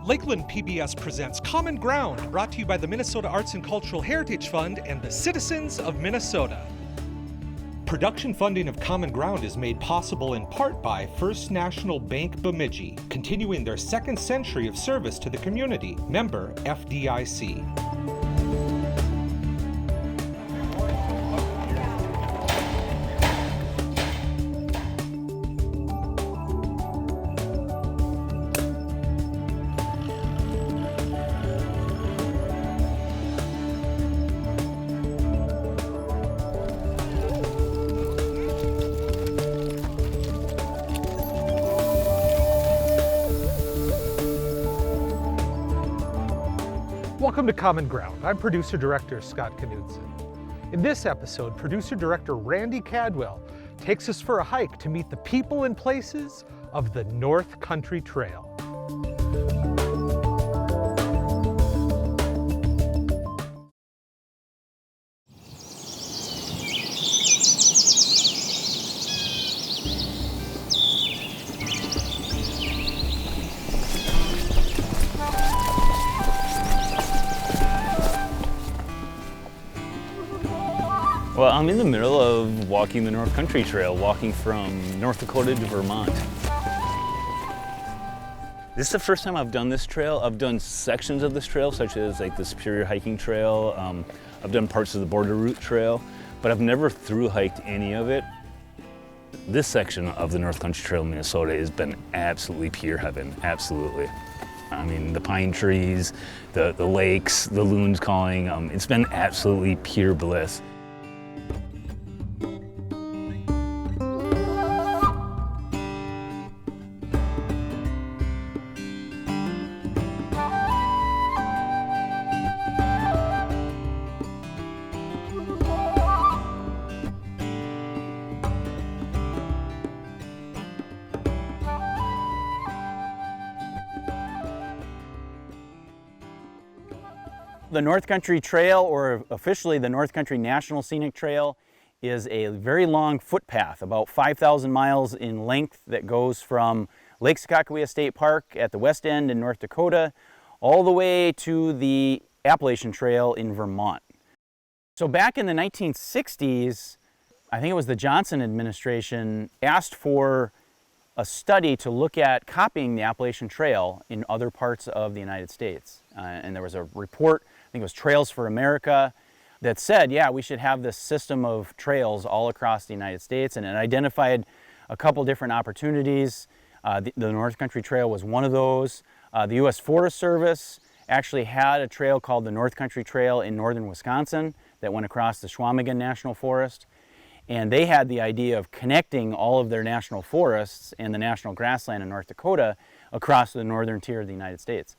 Lakeland PBS presents Common Ground, brought to you by the Minnesota Arts and Cultural Heritage Fund and the citizens of Minnesota. Production funding of Common Ground is made possible in part by First National Bank Bemidji, continuing their second century of service to the community. Member FDIC. Welcome to Common Ground. I'm producer-director Scott Knudsen. In this episode, producer-director Randy Cadwell takes us for a hike to meet the people and places of the North Country Trail. Well, I'm in the middle of walking the North Country Trail, walking from North Dakota to Vermont. This is the first time I've done this trail. I've done sections of this trail, such as like the Superior Hiking Trail. I've done parts of the Border Route Trail, but I've never through hiked any of it. This section of the North Country Trail in Minnesota has been absolutely pure heaven, absolutely. I mean, the pine trees, the lakes, the loons calling, it's been absolutely pure bliss. The North Country Trail, or officially the North Country National Scenic Trail, is a very long footpath, about 5,000 miles in length, that goes from Lake Sakakawea State Park at the west end in North Dakota, all the way to the Appalachian Trail in Vermont. So back in the 1960s, I think it was the Johnson administration asked for a study to look at copying the Appalachian Trail in other parts of the United States. And there was a report, I think it was Trails for America, that said, yeah, we should have this system of trails all across the United States, and it identified a couple different opportunities. The North Country Trail was one of those. The U.S. Forest Service actually had a trail called the North Country Trail in northern Wisconsin that went across the Schwamigan National Forest. And they had the idea of connecting all of their national forests and the national grassland in North Dakota across the northern tier of the United States.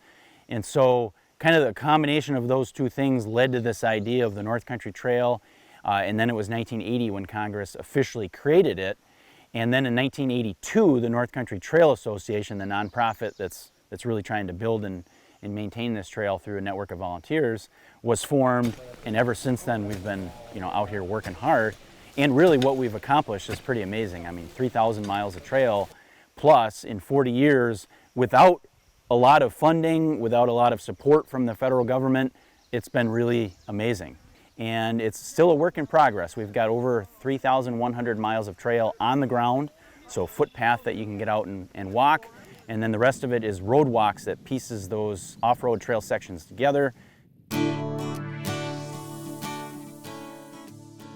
And so kind of the combination of those two things led to this idea of the North Country Trail. And then it was 1980 when Congress officially created it. And then in 1982, the North Country Trail Association, the nonprofit that's really trying to build and maintain this trail through a network of volunteers, was formed. And ever since then, we've been, out here working hard. And really what we've accomplished is pretty amazing. I mean, 3,000 miles of trail plus in 40 years without a lot of funding, without a lot of support from the federal government. It's been really amazing. And it's still a work in progress. We've got over 3,100 miles of trail on the ground, so footpath that you can get out and walk. And then the rest of it is road walks that pieces those off-road trail sections together.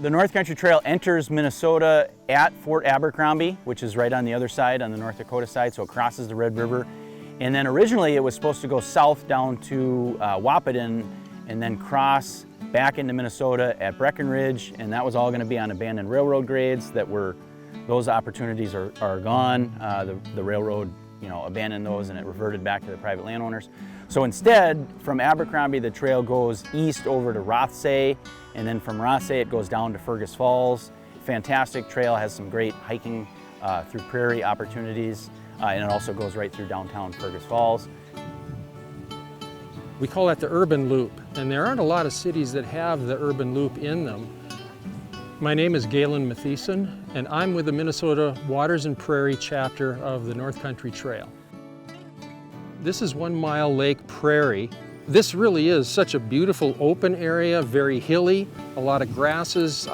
The North Country Trail enters Minnesota at Fort Abercrombie, which is right on the other side, on the North Dakota side, so it crosses the Red River. And then originally it was supposed to go south down to Wahpeton and then cross back into Minnesota at Breckenridge, and that was all going to be on abandoned railroad grades. Those opportunities are gone. The railroad abandoned those, and it reverted back to the private landowners. So instead, from Abercrombie, the trail goes east over to Rothsay, and then from Rothsay it goes down to Fergus Falls. Fantastic trail, has some great hiking through prairie opportunities, and it also goes right through downtown Fergus Falls. We call that the urban loop, and there aren't a lot of cities that have the urban loop in them. My name is Galen Mathieson, and I'm with the Minnesota Waters and Prairie chapter of the North Country Trail. This is 1 Mile Lake Prairie. This really is such a beautiful open area, very hilly, a lot of grasses,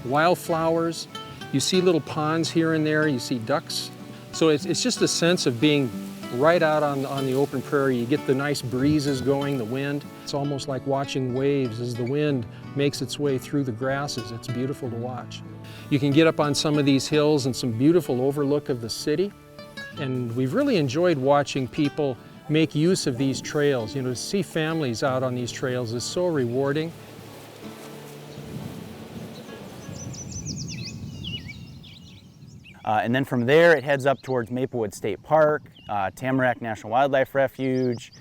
wildflowers. You see little ponds here and there, you see ducks. So it's just a sense of being right out on the open prairie. You get the nice breezes going, the wind. It's almost like watching waves as the wind makes its way through the grasses. It's beautiful to watch. You can get up on some of these hills and some beautiful overlook of the city. And we've really enjoyed watching people make use of these trails. You know, to see families out on these trails is so rewarding. And then from there, it heads up towards Maplewood State Park, Tamarack National Wildlife Refuge.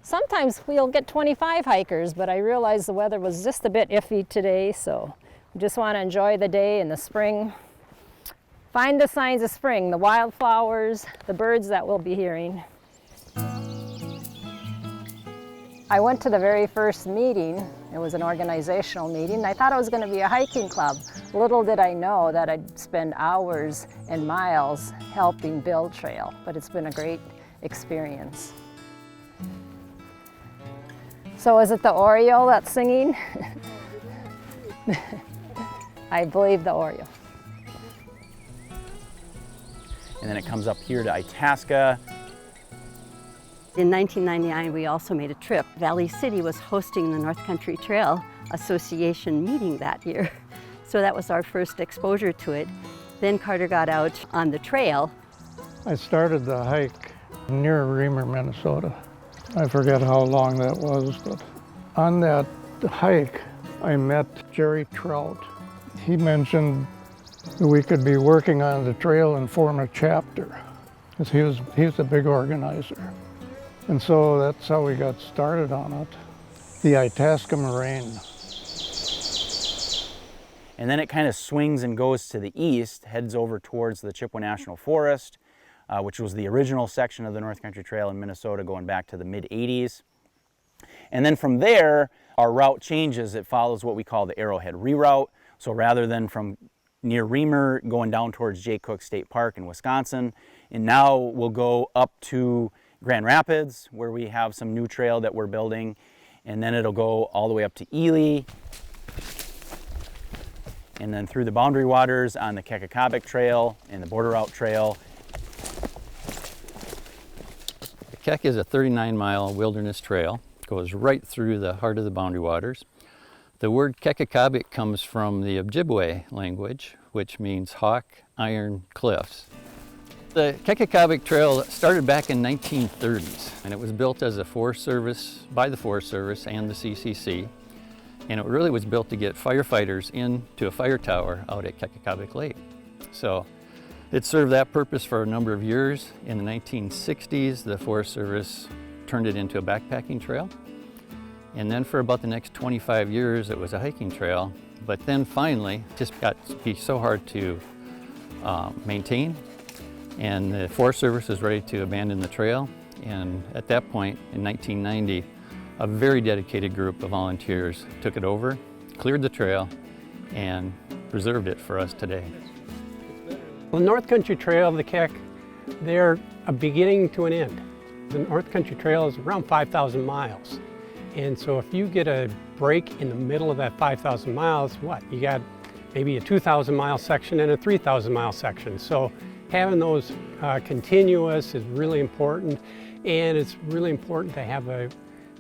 Sometimes we'll get 25 hikers, but I realized the weather was just a bit iffy today, so we just want to enjoy the day in the spring. Find the signs of spring, the wildflowers, the birds that we'll be hearing. I went to the very first meeting. It was an organizational meeting. I thought it was going to be a hiking club. Little did I know that I'd spend hours and miles helping build trail, but it's been a great experience. So is it the oriole that's singing? I believe the oriole. And then it comes up here to Itasca. In 1999, we also made a trip. Valley City was hosting the North Country Trail Association meeting that year. So that was our first exposure to it. Then Carter got out on the trail. I started the hike near Reamer, Minnesota. I forget how long that was, but on that hike, I met Jerry Trout. He mentioned that we could be working on the trail and form a chapter, because he was a big organizer. And so that's how we got started on it, the Itasca Moraine. And then it kind of swings and goes to the east, heads over towards the Chippewa National Forest, which was the original section of the North Country Trail in Minnesota going back to the mid-'80s. And then from there, our route changes. It follows what we call the Arrowhead Reroute. So rather than from near Reamer going down towards Jay Cooke State Park in Wisconsin, and now we'll go up to Grand Rapids, where we have some new trail that we're building, and then it'll go all the way up to Ely, and then through the Boundary Waters on the Sakakawea Trail and the Border Route Trail. The Keck is a 39-mile wilderness trail. It goes right through the heart of the Boundary Waters. The word Sakakawea comes from the Ojibwe language, which means hawk, iron, cliffs. The Sakakawea Trail started back in 1930s, and it was built as a Forest Service, by the Forest Service and the CCC. And it really was built to get firefighters into a fire tower out at Sakakawea Lake. So it served that purpose for a number of years. In the 1960s, the Forest Service turned it into a backpacking trail. And then for about the next 25 years, it was a hiking trail. But then finally, it just got to be so hard to maintain. And the Forest Service was ready to abandon the trail. And at that point, in 1990, a very dedicated group of volunteers took it over, cleared the trail, and preserved it for us today. Well, the North Country Trail, the Keck, they're a beginning to an end. The North Country Trail is around 5,000 miles. And so if you get a break in the middle of that 5,000 miles, what? You got maybe a 2,000 mile section and a 3,000 mile section. So having those continuous is really important, and it's really important to have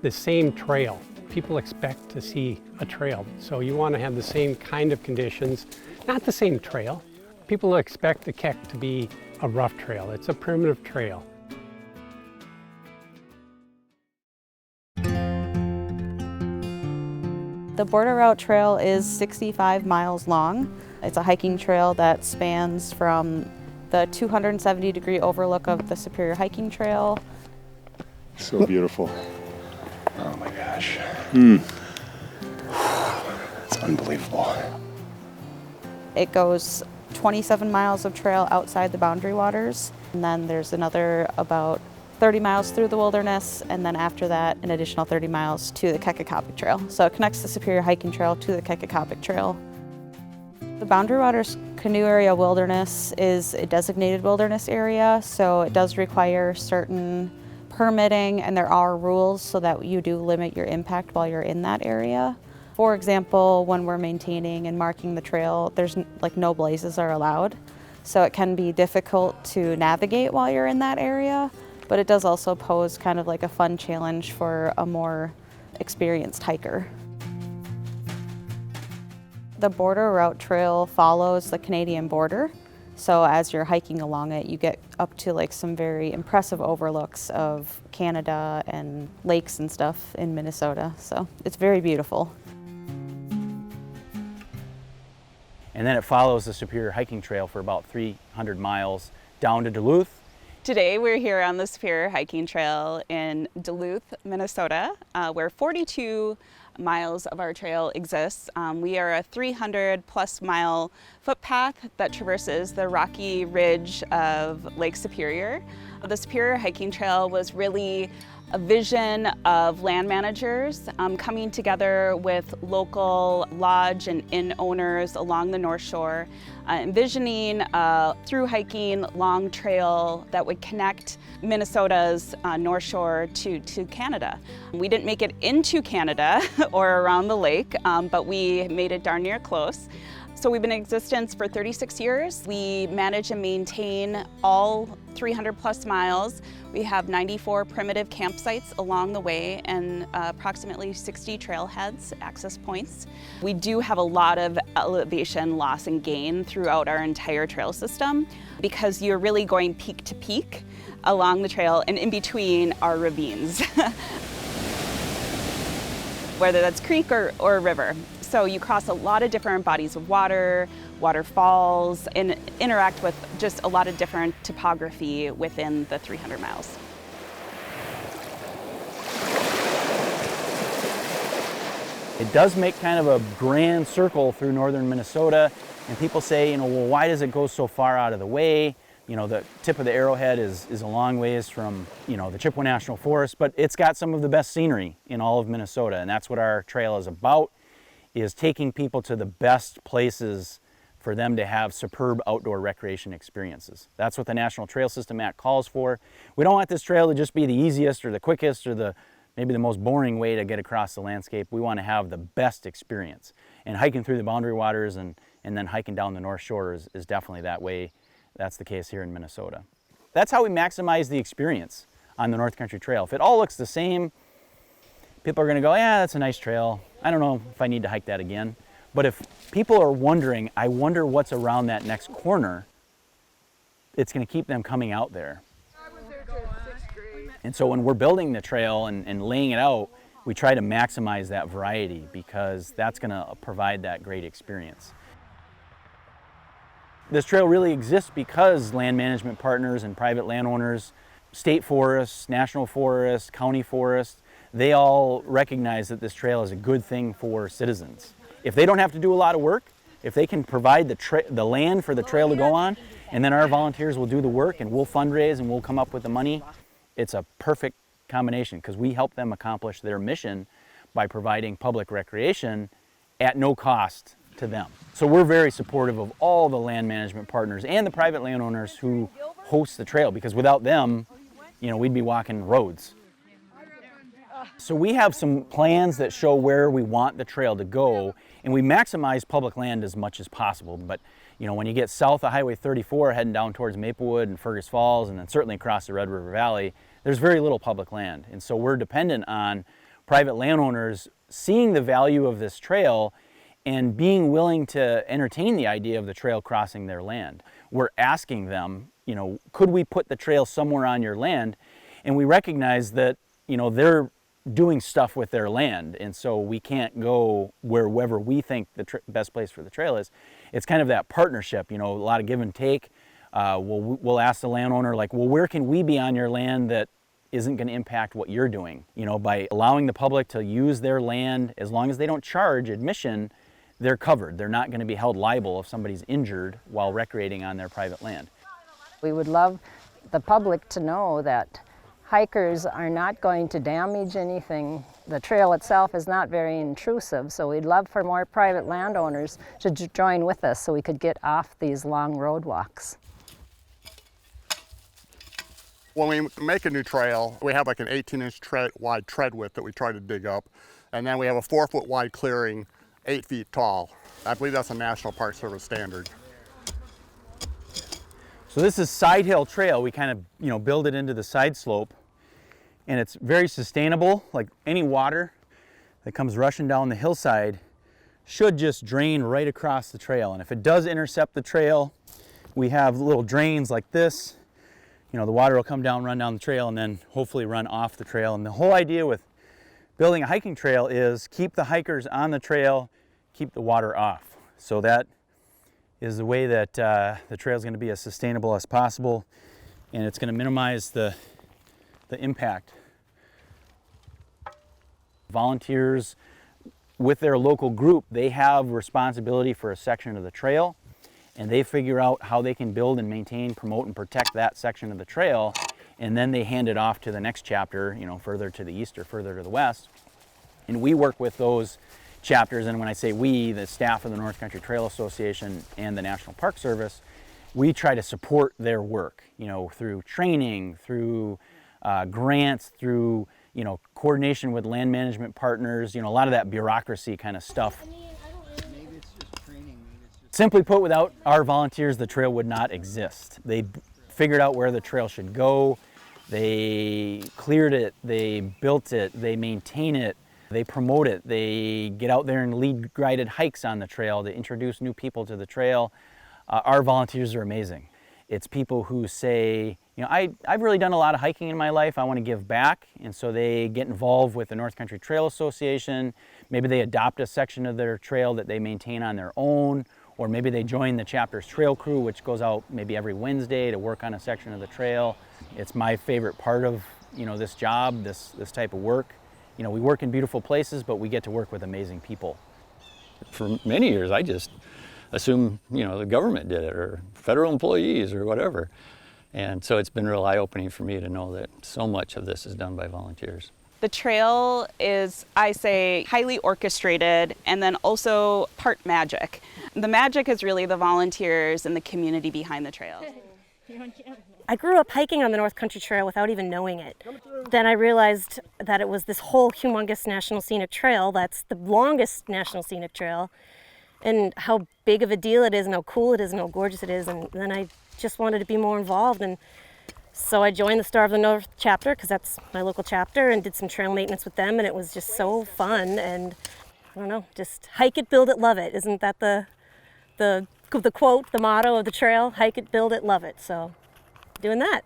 the same trail. People expect to see a trail, so you want to have the same kind of conditions, not the same trail. People expect the Keck to be a rough trail. It's a primitive trail. The Border Route Trail is 65 miles long. It's a hiking trail that spans from the 270-degree overlook of the Superior Hiking Trail. So beautiful. Oh my gosh. It's unbelievable. It goes 27 miles of trail outside the Boundary Waters, and then there's another about 30 miles through the wilderness, and then after that, an additional 30 miles to the Sakakawea Trail. So it connects the Superior Hiking Trail to the Sakakawea Trail. The Boundary Waters Canoe Area Wilderness is a designated wilderness area, so it does require certain permitting, and there are rules so that you do limit your impact while you're in that area. For example, when we're maintaining and marking the trail, there's like no blazes are allowed. So it can be difficult to navigate while you're in that area, but it does also pose kind of like a fun challenge for a more experienced hiker. The border route trail follows the Canadian border. So as you're hiking along it, you get up to like some very impressive overlooks of Canada and lakes and stuff in Minnesota. So it's very beautiful. And then it follows the Superior Hiking Trail for about 300 miles down to Duluth. Today we're here on the Superior Hiking Trail in Duluth, Minnesota, where 42 miles of our trail exists. We are a 300+ mile footpath that traverses the rocky ridge of Lake Superior. The Superior Hiking Trail was really a vision of land managers coming together with local lodge and inn owners along the North Shore, envisioning a through hiking long trail that would connect Minnesota's North Shore to Canada. We didn't make it into Canada or around the lake, but we made it darn near close. So we've been in existence for 36 years. We manage and maintain all 300+ miles. We have 94 primitive campsites along the way and approximately 60 trailheads, access points. We do have a lot of elevation loss and gain throughout our entire trail system because you're really going peak to peak along the trail, and in between are ravines, whether that's creek or river. So you cross a lot of different bodies of water, waterfalls, and interact with just a lot of different topography within the 300 miles. It does make kind of a grand circle through northern Minnesota, and people say, well, why does it go so far out of the way? The tip of the arrowhead is a long ways from, the Chippewa National Forest, but it's got some of the best scenery in all of Minnesota, and that's what our trail is about, is taking people to the best places for them to have superb outdoor recreation experiences. That's what the National Trail System Act calls for. We don't want this trail to just be the easiest or the quickest or maybe the most boring way to get across the landscape. We want to have the best experience. And hiking through the boundary waters and then hiking down the North Shore is definitely that way. That's the case here in Minnesota. That's how we maximize the experience on the North Country Trail. If it all looks the same, people are going to go, yeah, that's a nice trail. I don't know if I need to hike that again. But if people are wondering, I wonder what's around that next corner, it's going to keep them coming out there. And so when we're building the trail and laying it out, we try to maximize that variety because that's going to provide that great experience. This trail really exists because land management partners and private landowners, state forests, national forests, county forests, they all recognize that this trail is a good thing for citizens. If they don't have to do a lot of work, if they can provide the land for the trail to go on, and then our volunteers will do the work and we'll fundraise and we'll come up with the money, it's a perfect combination because we help them accomplish their mission by providing public recreation at no cost to them. So we're very supportive of all the land management partners and the private landowners who host the trail because without them, we'd be walking roads. So we have some plans that show where we want the trail to go, and we maximize public land as much as possible. But when you get south of Highway 34 heading down towards Maplewood and Fergus Falls and then certainly across the Red River Valley, there's very little public land. And so we're dependent on private landowners seeing the value of this trail and being willing to entertain the idea of the trail crossing their land. We're asking them, could we put the trail somewhere on your land? And we recognize that, they're doing stuff with their land, and so we can't go wherever we think the best place for the trail is. It's kind of that partnership, a lot of give and take. We'll ask the landowner, where can we be on your land that isn't going to impact what you're doing? By allowing the public to use their land, as long as they don't charge admission, they're covered. They're not going to be held liable if somebody's injured while recreating on their private land. We would love the public to know that hikers are not going to damage anything. The trail itself is not very intrusive, so we'd love for more private landowners to join with us so we could get off these long road walks. When we make a new trail, we have like an 18-inch wide tread width that we try to dig up. And then we have a 4-foot wide clearing, 8 feet tall. I believe that's a National Park Service standard. So this is Side Hill Trail. We kind of, build it into the side slope, and it's very sustainable. Like any water that comes rushing down the hillside should just drain right across the trail. And if it does intercept the trail, we have little drains like this. The water will come down, run down the trail, and then hopefully run off the trail. And the whole idea with building a hiking trail is keep the hikers on the trail, keep the water off. So that is the way that the trail is going to be as sustainable as possible, and it's going to minimize the impact. Volunteers with their local group, they have responsibility for a section of the trail, and they figure out how they can build and maintain, promote, and protect that section of the trail, and then they hand it off to the next chapter, further to the east or further to the west. And we work with those chapters, and when I say we, the staff of the North Country Trail Association and the National Park Service, we try to support their work, through training, through grants, through coordination with land management partners, a lot of that bureaucracy kind of stuff. Simply put, without our volunteers, the trail would not exist. They figured out where the trail should go, they cleared it, they built it, they maintain it, they promote it, they get out there and lead guided hikes on the trail to introduce new people to the trail. Our volunteers are amazing. It's people who say, I've really done a lot of hiking in my life, I want to give back, and so they get involved with the North Country Trail Association. Maybe they adopt a section of their trail that they maintain on their own, or maybe they join the chapter's trail crew, which goes out maybe every Wednesday to work on a section of the trail. It's my favorite part of this job, this type of work. We work in beautiful places, but we get to work with amazing people. For many years, I just assumed, the government did it, or federal employees, or whatever. And so it's been real eye-opening for me to know that so much of this is done by volunteers. The trail is, I say, highly orchestrated and then also part magic. The magic is really the volunteers and the community behind the trail. I grew up hiking on the North Country Trail without even knowing it. Then I realized that it was this whole humongous National Scenic Trail that's the longest National Scenic Trail, and how big of a deal it is and how cool it is and how gorgeous it is. And then I just wanted to be more involved, and so I joined the Star of the North chapter because that's my local chapter, and did some trail maintenance with them, and it was just so fun. And I don't know, just hike it, build it, love it. Isn't that the quote, the motto of the trail? Hike it, build it, love it. So doing that.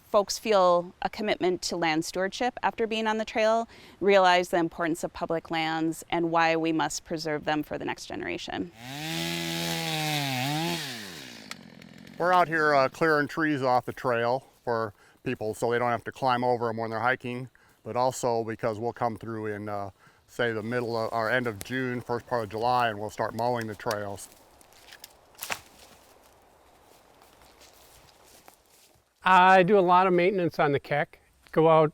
Folks feel a commitment to land stewardship after being on the trail, realize the importance of public lands and why we must preserve them for the next generation. We're out here clearing trees off the trail for people so they don't have to climb over them when they're hiking, but also because we'll come through in say the middle of or end of June, first part of July, and we'll start mowing the trails. I do a lot of maintenance on the Keck. Go out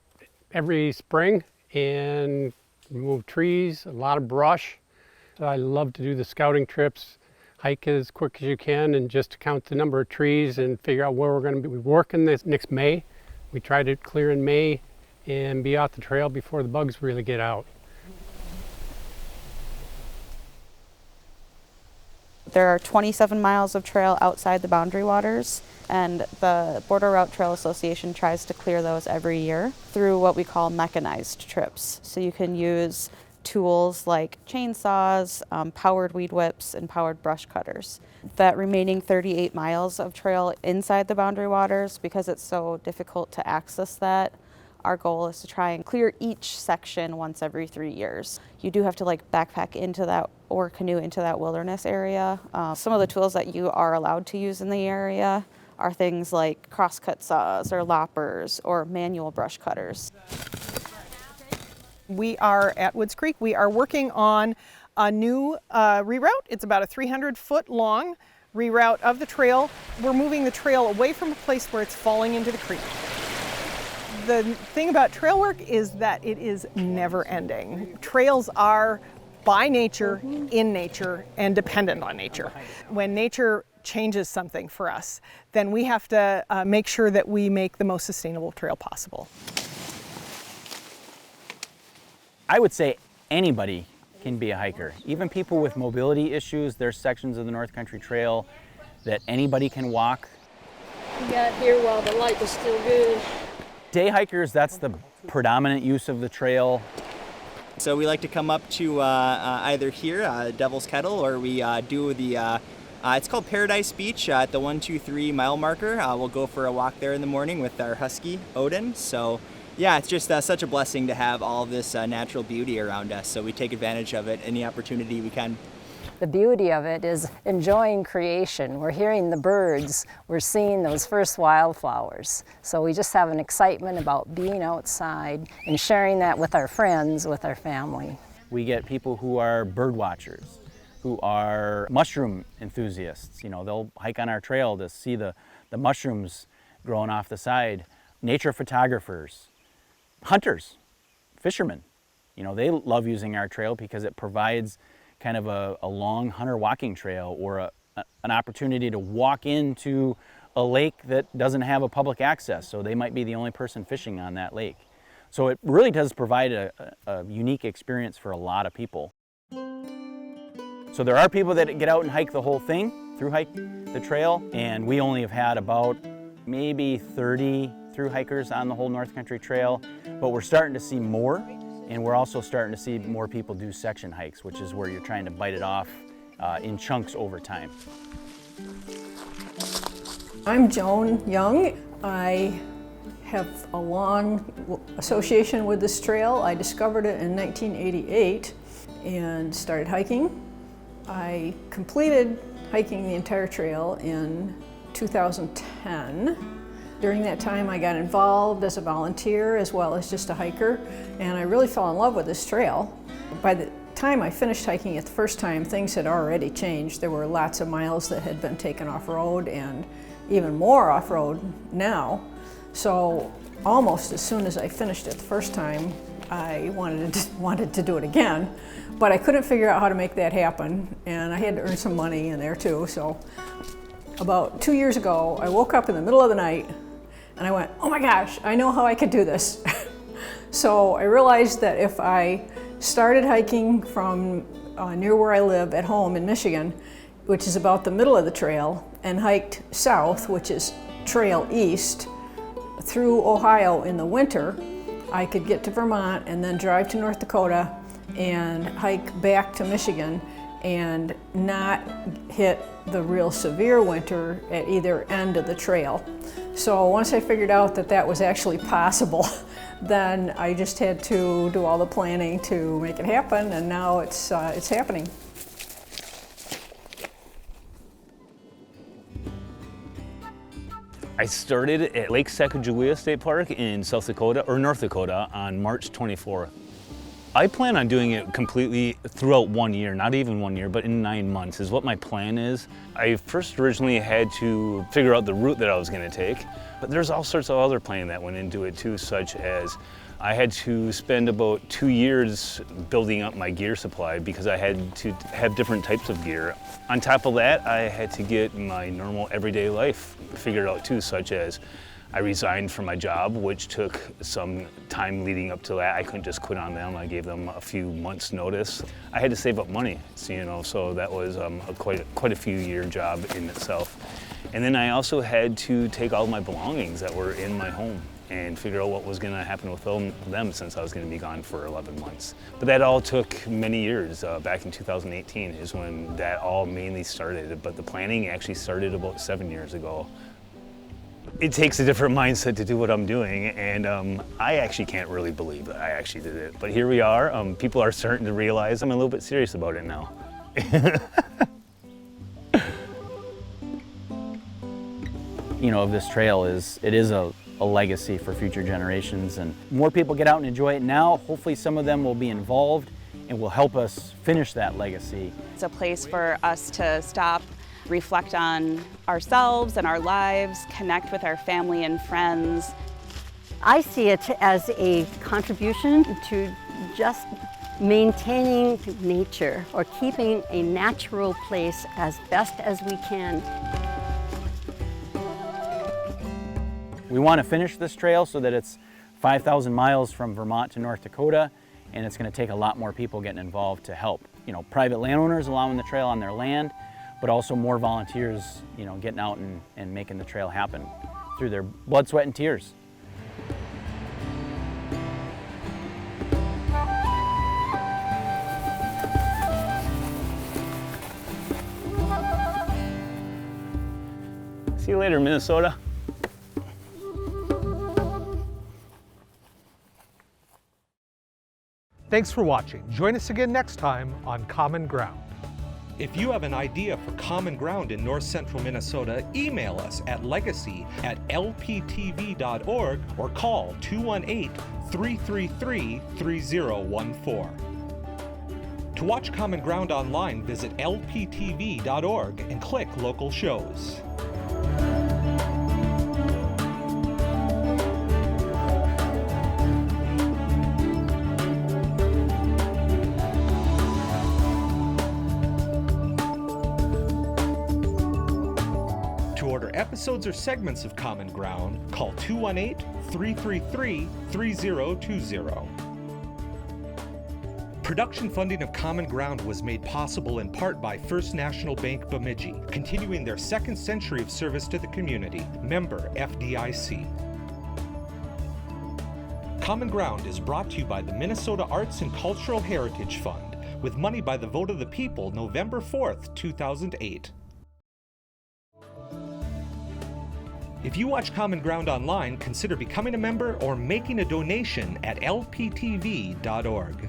every spring and remove trees, a lot of brush. So I love to do the scouting trips, hike as quick as you can, and just count the number of trees and figure out where we're going to be working this next May. We try to clear in May and be off the trail before the bugs really get out. There are 27 miles of trail outside the boundary waters, and the Border Route Trail Association tries to clear those every year through what we call mechanized trips. So you can use tools like chainsaws, powered weed whips, and powered brush cutters. That remaining 38 miles of trail inside the boundary waters, because it's so difficult to access that, our goal is to try and clear each section once every 3 years. You do have to backpack into that or canoe into that wilderness area. Some of the tools that you are allowed to use in the area are things like crosscut saws or loppers or manual brush cutters. We are at Woods Creek. We are working on a new reroute. It's about a 300-foot long reroute of the trail. We're moving the trail away from a place where it's falling into the creek. The thing about trail work is that it is never ending. Trails are by nature, in nature, and dependent on nature. When nature changes something for us, then we have to make sure that we make the most sustainable trail possible. I would say anybody can be a hiker. Even people with mobility issues, there's sections of the North Country Trail that anybody can walk. We got here while the light was still good. Day hikers, that's the predominant use of the trail. So we like to come up to either here, Devil's Kettle, or we do the, it's called Paradise Beach at the 123 mile marker. We'll go for a walk there in the morning with our husky, Odin. So yeah, it's just such a blessing to have all this natural beauty around us. So we take advantage of it any opportunity we can. The beauty of it is enjoying creation. We're hearing the birds, we're seeing those first wildflowers. So we just have an excitement about being outside and sharing that with our friends, with our family. We get people who are bird watchers, who are mushroom enthusiasts. You know, they'll hike on our trail to see the mushrooms growing off the side. Nature photographers, hunters, fishermen. You know, they love using our trail because it provides kind of a long hunter walking trail, or an opportunity to walk into a lake that doesn't have a public access, so they might be the only person fishing on that lake. So it really does provide a unique experience for a lot of people. So there are people that get out and hike the whole thing, through hike the trail, and we only have had about maybe 30 through hikers on the whole North Country Trail, but we're starting to see more. And we're also starting to see more people do section hikes, which is where you're trying to bite it off in chunks over time. I'm Joan Young. I have a long association with this trail. I discovered it in 1988 and started hiking. I completed hiking the entire trail in 2010. During that time, I got involved as a volunteer as well as just a hiker, and I really fell in love with this trail. By the time I finished hiking it the first time, things had already changed. There were lots of miles that had been taken off-road, and even more off-road now. So almost as soon as I finished it the first time, I wanted to do it again, but I couldn't figure out how to make that happen, and I had to earn some money in there too. So about 2 years ago, I woke up in the middle of the night and I went, oh my gosh, I know how I could do this. So I realized that if I started hiking from near where I live at home in Michigan, which is about the middle of the trail, and hiked south, which is trail east, through Ohio in the winter, I could get to Vermont and then drive to North Dakota and hike back to Michigan and not hit the real severe winter at either end of the trail. So once I figured out that that was actually possible, then I just had to do all the planning to make it happen, and now it's happening. I started at Lake Sakakawea State Park in South Dakota, or North Dakota, on March 24th. I plan on doing it completely throughout 1 year, not even 1 year, but in 9 months is what my plan is. I first originally had to figure out the route that I was going to take, but there's all sorts of other planning that went into it too, such as I had to spend about 2 years building up my gear supply because I had to have different types of gear. On top of that, I had to get my normal everyday life figured out too, such as I resigned from my job, which took some time leading up to that. I couldn't just quit on them. I gave them a few months' notice. I had to save up money, so that was quite a few year job in itself. And then I also had to take all my belongings that were in my home and figure out what was going to happen with them since I was going to be gone for 11 months. But that all took many years. Back in 2018 is when that all mainly started, but the planning actually started about 7 years ago. It takes a different mindset to do what I'm doing, and I actually can't really believe that I actually did it. But here we are. People are starting to realize I'm a little bit serious about it now. Of this trail is a legacy for future generations, and more people get out and enjoy it now. Hopefully some of them will be involved and will help us finish that legacy. It's a place for us to stop, reflect on ourselves and our lives, connect with our family and friends. I see it as a contribution to just maintaining nature or keeping a natural place as best as we can. We want to finish this trail so that it's 5,000 miles from Vermont to North Dakota, and it's going to take a lot more people getting involved to help. You know, private landowners allowing the trail on their land, but also more volunteers, you know, getting out and making the trail happen through their blood, sweat, and tears. See you later, Minnesota. Thanks for watching. Join us again next time on Common Ground. If you have an idea for Common Ground in north central Minnesota, email us at legacy@lptv.org or call 218-333-3014. To watch Common Ground online, visit lptv.org and click local shows. To order episodes or segments of Common Ground, call 218-333-3020. Production funding of Common Ground was made possible in part by First National Bank Bemidji, continuing their second century of service to the community. Member FDIC. Common Ground is brought to you by the Minnesota Arts and Cultural Heritage Fund, with money by the vote of the people November 4th, 2008. If you watch Common Ground online, consider becoming a member or making a donation at lptv.org.